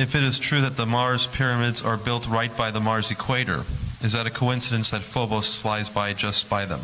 If it is true that the Mars pyramids are built right by the Mars equator, is that a coincidence that Phobos flies by just by them?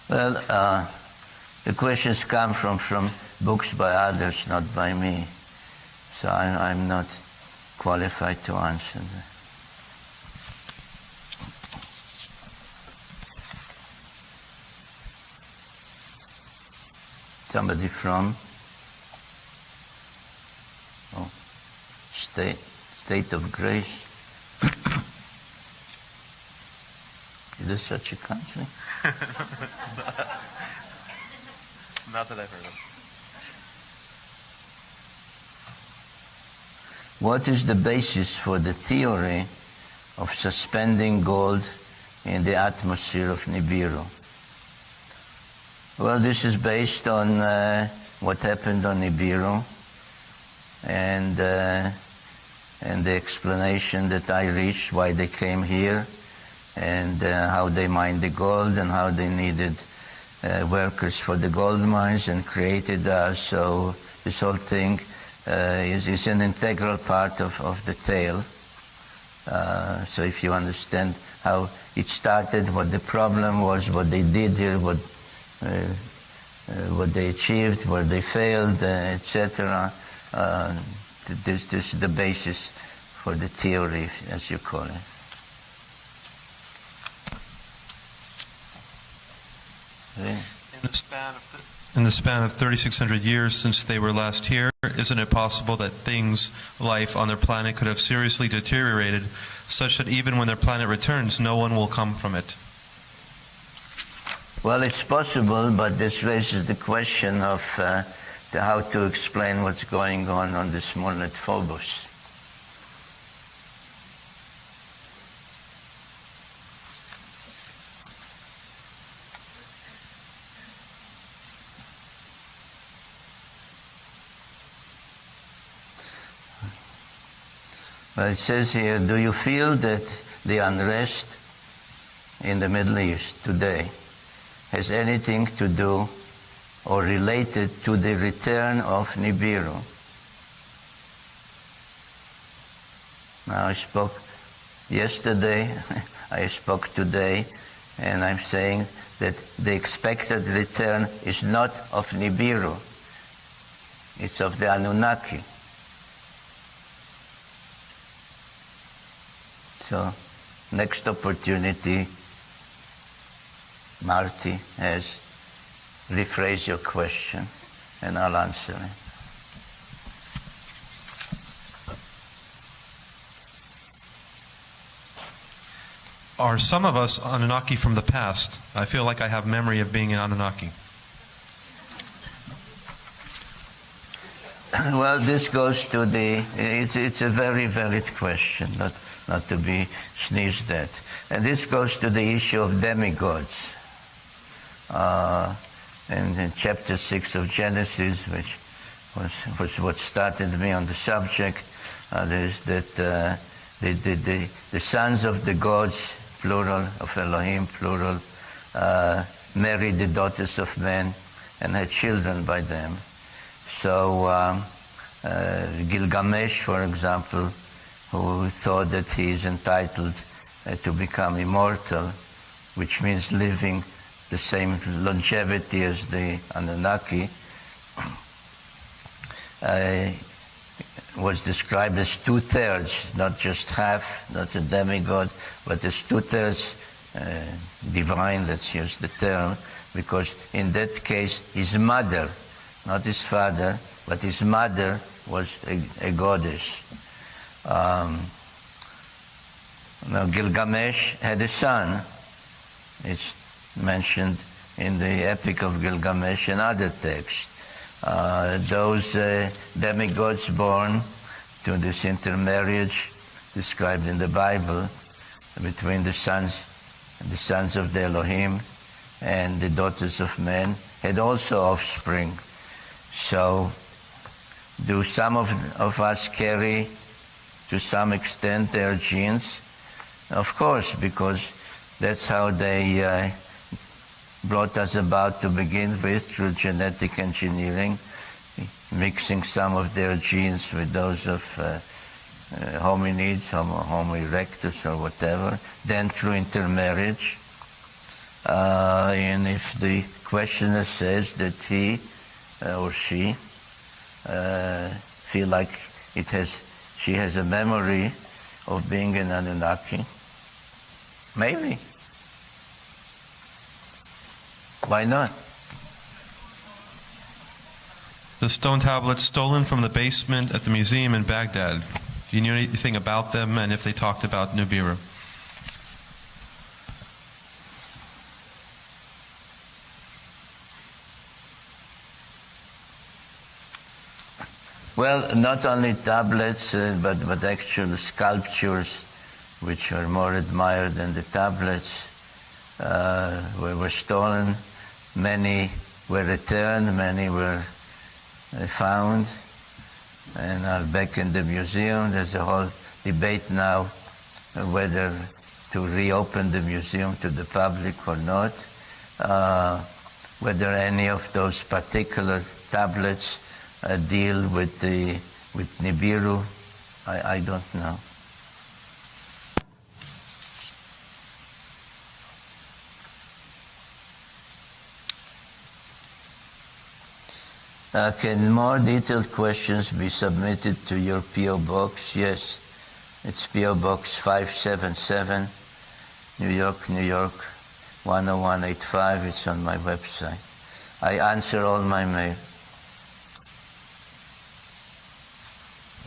Well, the questions come from books by others, not by me. So I'm not qualified to answer that. Somebody from State of Grace. Is there such a country? Not that I've heard of. What is the basis for the theory of suspending gold in the atmosphere of Nibiru? Well, this is based on what happened on Nibiru and the explanation that I reached, why they came here, and how they mined the gold and how they needed workers for the gold mines and created us. So this whole thing is an integral part of the tale. So if you understand how it started, what the problem was, what they did here, what they achieved, where they failed, etc., this is the basis for the theory, as you call it. In the span of 3,600 years since they were last here, isn't it possible that life on their planet could have seriously deteriorated such that even when their planet returns, no one will come from it? Well, it's possible, but this raises the question of how to explain what's going on this moon at Phobos. Well, it says here, do you feel that the unrest in the Middle East today has anything to do or related to the return of Nibiru? Now, I spoke yesterday, I spoke today, and I'm saying that the expected return is not of Nibiru, it's of the Anunnaki. So, next opportunity, Marty has, rephrase your question and I'll answer it. Are some of us Anunnaki from the past? I feel like I have memory of being an Anunnaki. Well, this goes to it's a very valid question, not to be sneezed at. And this goes to the issue of demigods. And in chapter 6 of Genesis, which was what started me on the subject, there's that the sons of the gods, plural, of Elohim, plural, married the daughters of men and had children by them. So Gilgamesh, for example, who thought that he is entitled to become immortal, which means living the same longevity as the Anunnaki, was described as 2/3, not just half, not a demigod, but as 2/3 divine, let's use the term, because in that case his mother, not his father, but his mother was a goddess. Now Gilgamesh had a son. It's mentioned in the Epic of Gilgamesh and other texts. Those demigods born to this intermarriage described in the Bible between the sons of the Elohim and the daughters of men had also offspring. So, do some of us carry, to some extent, their genes? Of course, because that's how they brought us about to begin with, through genetic engineering, mixing some of their genes with those of hominids, Homo erectus or whatever, then through intermarriage. And if the questioner says that he or she feel like she has a memory of being an Anunnaki, maybe. Why not? The stone tablets stolen from the basement at the museum in Baghdad. Do you know anything about them, and if they talked about Nibiru? Well, not only tablets, but actual sculptures, which are more admired than the tablets, were stolen. Many were returned, many were found, and are back in the museum. There's a whole debate now whether to reopen the museum to the public or not, whether any of those particular tablets deal with Nibiru. I don't know. Can more detailed questions be submitted to your P.O. Box? Yes. It's P.O. Box 577, New York, New York, 10185. It's on my website. I answer all my mail.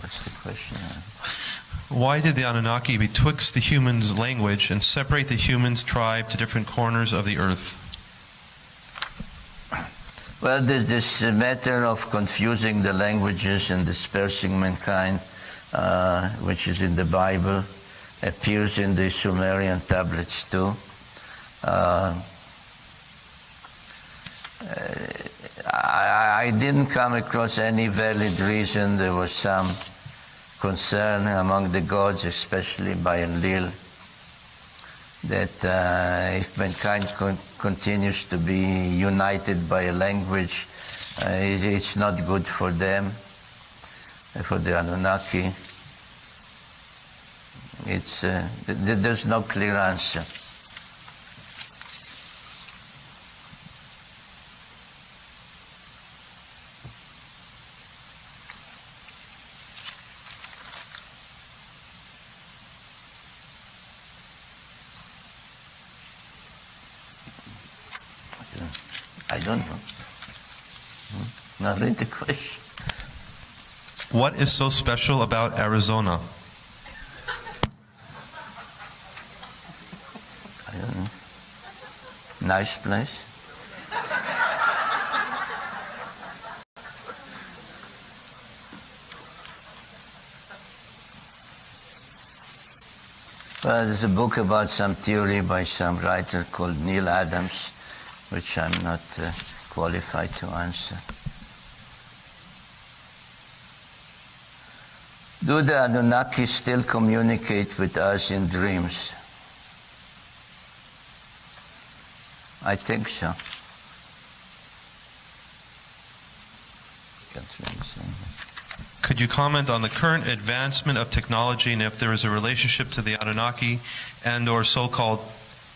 What's the question? Why did the Anunnaki betwixt the humans' language and separate the humans' tribe to different corners of the earth? Well, this matter of confusing the languages and dispersing mankind, which is in the Bible, appears in the Sumerian tablets too. I didn't come across any valid reason. There was some concern among the gods, especially by Enlil, that if mankind continues to be united by a language, it's not good for them, for the Anunnaki. There's no clear answer. I don't know. Now read the question. What is so special about Arizona? I don't know. Nice place. Well, there's a book about some theory by some writer called Neil Adams, which I'm not qualified to answer. Do the Anunnaki still communicate with us in dreams? I think so. Could you comment on the current advancement of technology and if there is a relationship to the Anunnaki and or so-called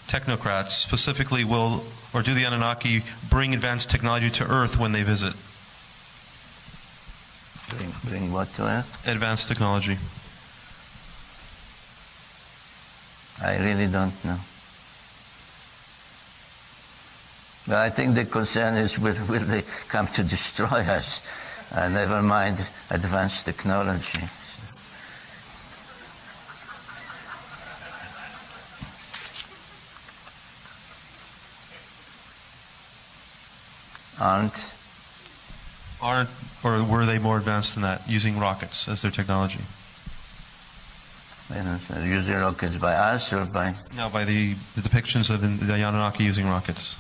technocrats? Specifically, will or do the Anunnaki bring advanced technology to Earth when they visit? Bring what to Earth? Advanced technology. I really don't know. But I think the concern is will they come to destroy us? Never mind advanced technology. Aren't, or were they more advanced than that, using rockets as their technology? Using rockets by us or by? No, by the depictions of the Anunnaki using rockets.